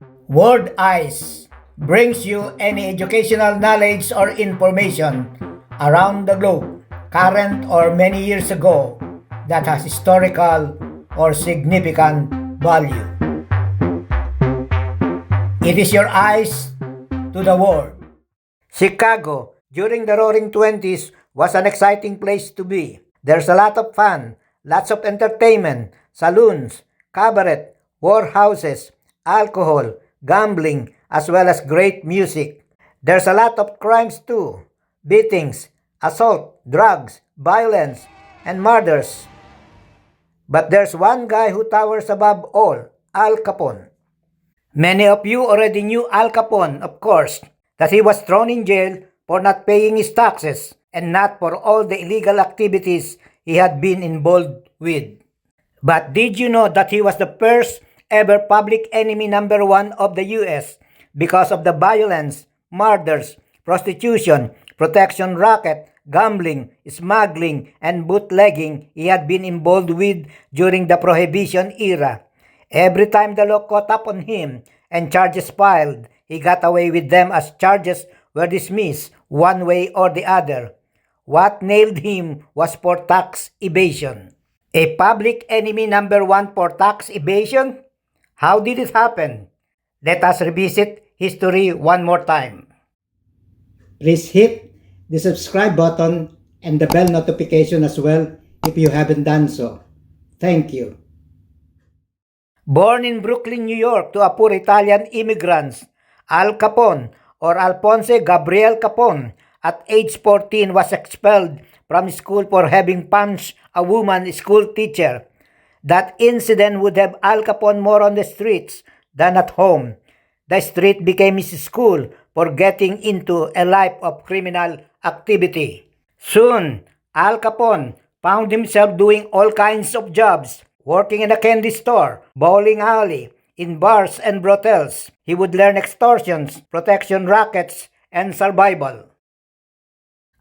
Word Eyes brings you any educational knowledge or information around the globe, current or many years ago, that has historical or significant value. It is your eyes to the world. Chicago, during the Roaring Twenties, was an exciting place to be. There's a lot of fun, lots of entertainment, saloons, cabaret, warehouses, alcohol, gambling, as well as great music. There's a lot of crimes too, beatings, assault, drugs, violence, and murders. But there's one guy who towers above all, Al Capone. Many of you already knew Al Capone, of course, that he was thrown in jail for not paying his taxes and not for all the illegal activities he had been involved with. But did you know that he was the first ever public enemy number one of the US because of the violence, murders, prostitution, protection racket, gambling, smuggling, and bootlegging he had been involved with during the Prohibition era? Every time the law caught up on him and charges filed, he got away with them as charges were dismissed one way or the other. What nailed him was for tax evasion. A public enemy number one for tax evasion? How did it happen? Let us revisit history one more time. Please hit the subscribe button and the bell notification as well if you haven't done so. Thank you. Born in Brooklyn, New York to a poor Italian immigrants, Al Capone or Alphonse Gabriel Capone at age 14 was expelled from school for having punched a woman school teacher. That incident would have Al Capone more on the streets than at home. The street became his school for getting into a life of criminal activity. Soon, Al Capone found himself doing all kinds of jobs, working in a candy store, bowling alley, in bars and brothels. He would learn extortions, protection rackets, and survival.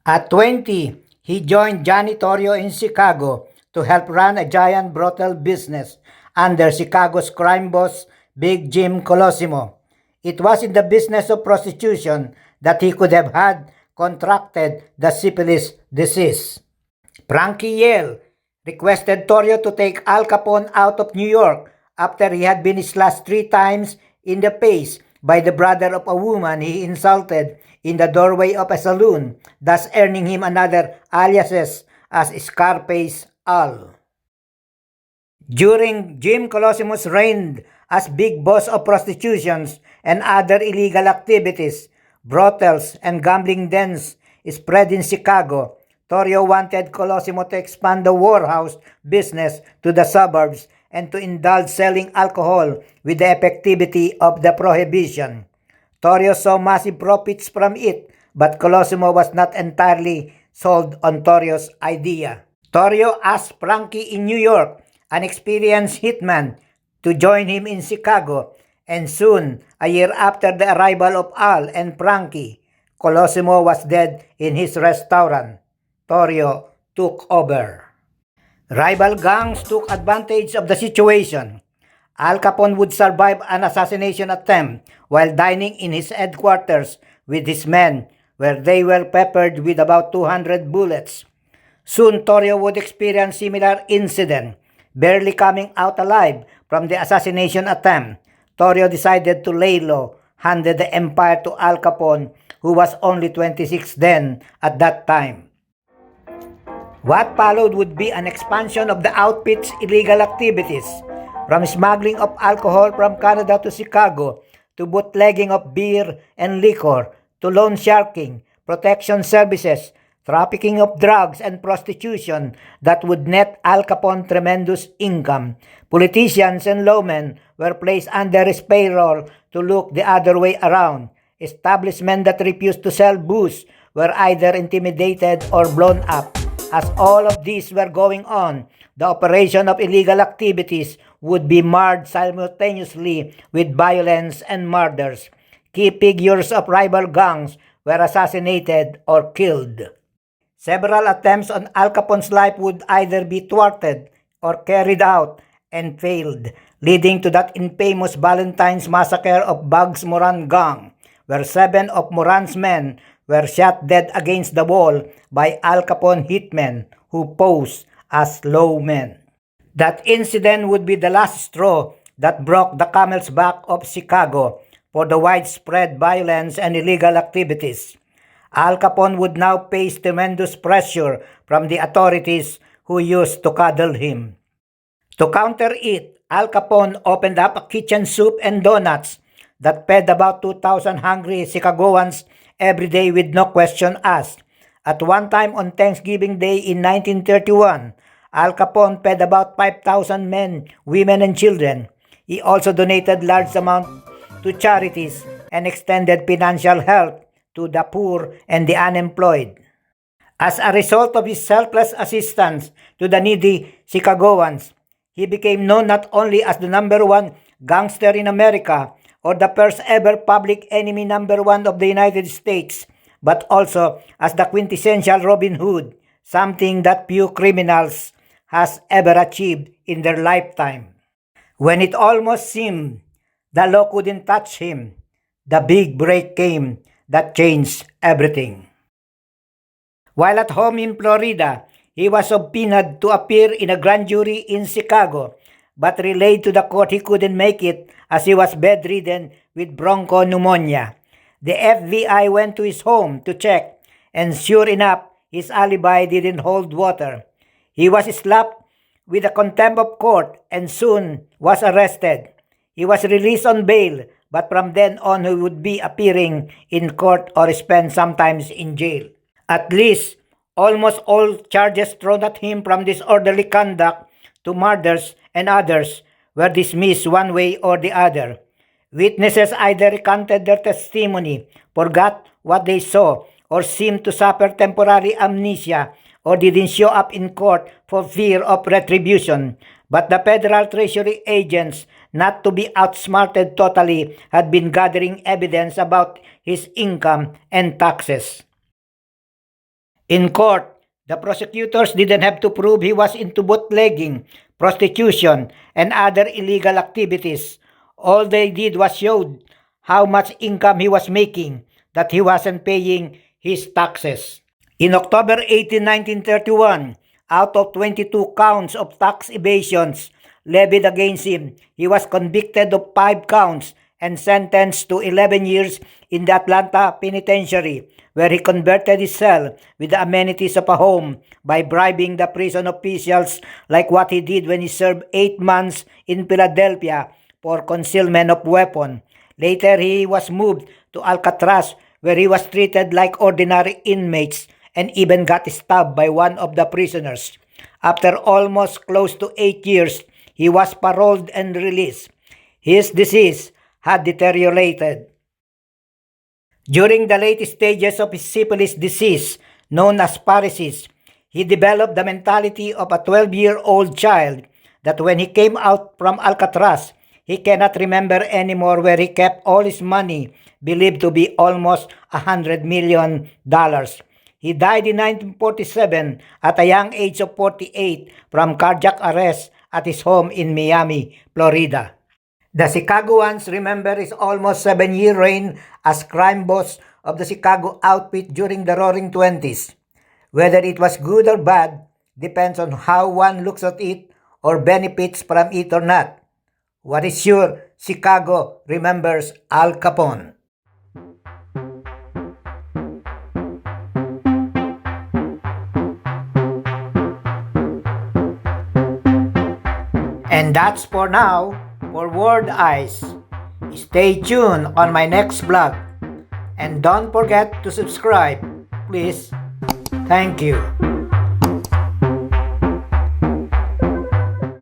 At 20, he joined Johnny Torrio in Chicago to help run a giant brothel business under Chicago's crime boss, Big Jim Colosimo. It was in the business of prostitution that he could have had contracted the syphilis disease. Frankie Yale requested Torrio to take Al Capone out of New York after he had been slashed 3 times in the face by the brother of a woman he insulted in the doorway of a saloon, thus earning him another aliases as Scarface Al. During Jim Colosimo's reign as big boss of prostitutions and other illegal activities, brothels and gambling dens spread in Chicago, Torrio wanted Colosimo to expand the warehouse business to the suburbs and to indulge selling alcohol with the effectivity of the Prohibition. Torrio saw massive profits from it, but Colosimo was not entirely sold on Torrio's idea. Torrio asked Frankie in New York, an experienced hitman, to join him in Chicago, and soon, a year after the arrival of Al and Frankie, Colosimo was dead in his restaurant. Torrio took over. Rival gangs took advantage of the situation. Al Capone would survive an assassination attempt while dining in his headquarters with his men, where they were peppered with about 200 bullets. Soon Torrio would experience similar incident. Barely coming out alive from the assassination attempt, Torrio decided to lay low, handed the empire to Al Capone, who was only 26 then at that time. What followed would be an expansion of the outfit's illegal activities, from smuggling of alcohol from Canada to Chicago, to bootlegging of beer and liquor, to loan sharking, protection services, trafficking of drugs and prostitution that would net Al Capone tremendous income. Politicians and lawmen were placed under his payroll to look the other way around. Establishments that refused to sell booze were either intimidated or blown up. As all of these were going on, the operation of illegal activities would be marred simultaneously with violence and murders. Key figures of rival gangs were assassinated or killed. Several attempts on Al Capone's life would either be thwarted or carried out and failed. leading to that infamous Valentine's massacre of Bugs Moran gang, where 7 of Moran's men were shot dead against the wall by Al Capone hitmen who posed as Lawmen. That incident would be the last straw that broke the camel's back of Chicago for the widespread violence and illegal activities. Al Capone would now face tremendous pressure from the authorities who used to coddle him. To counter it, Al Capone opened up a kitchen soup and donuts that fed about 2,000 hungry Chicagoans every day with no question asked. At one time on Thanksgiving Day in 1931, Al Capone fed about 5,000 men, women, and children. He also donated large amounts to charities and extended financial help to the poor and the unemployed. As a result of his selfless assistance to the needy Chicagoans, he became known not only as the #1 gangster in America or the first ever public enemy #1 of the United States, but also as the quintessential Robin Hood, something that few criminals has ever achieved in their lifetime. When it almost seemed the law couldn't touch him, the big break came that changed everything. While at home in Florida, he was subpoenaed to appear in a grand jury in Chicago, but relayed to the court he couldn't make it as he was bedridden with bronchopneumonia. The FBI went to his home to check, and sure enough, his alibi didn't hold water. He was slapped with a contempt of court and soon was arrested. He was released on bail, but from then on he would be appearing in court or spend sometimes in jail. At least, almost all charges thrown at him from disorderly conduct to murders and others were dismissed one way or the other. Witnesses either recanted their testimony, forgot what they saw, or seemed to suffer temporary amnesia, or didn't show up in court for fear of retribution. But the Federal Treasury agents, not to be outsmarted totally, had been gathering evidence about his income and taxes. In court, the prosecutors didn't have to prove he was into bootlegging, prostitution, and other illegal activities. All they did was show how much income he was making, that he wasn't paying his taxes. In October 18, 1931, out of 22 counts of tax evasions levied against him, he was convicted of 5 counts and sentenced to 11 years in the Atlanta Penitentiary, where he converted his cell with the amenities of a home by bribing the prison officials, like what he did when he served 8 months in Philadelphia for concealment of weapon. Later, he was moved to Alcatraz, where he was treated like ordinary inmates and even got stabbed by one of the prisoners. After almost close to 8 years, he was paroled and released. His disease had deteriorated. During the late stages of his syphilis disease, known as paresis, he developed the mentality of a 12-year-old child that when he came out from Alcatraz, he cannot remember anymore where he kept all his money, believed to be almost $100 million. He died in 1947 at a young age of 48 from cardiac arrest at his home in Miami, Florida. The Chicagoans remember his almost 7-year reign as crime boss of the Chicago outfit during the Roaring Twenties. Whether it was good or bad depends on how one looks at it or benefits from it or not. What is sure, Chicago remembers Al Capone. And that's for now. For Word Eyes. Stay tuned on my next vlog. And don't forget to subscribe, please. Thank you.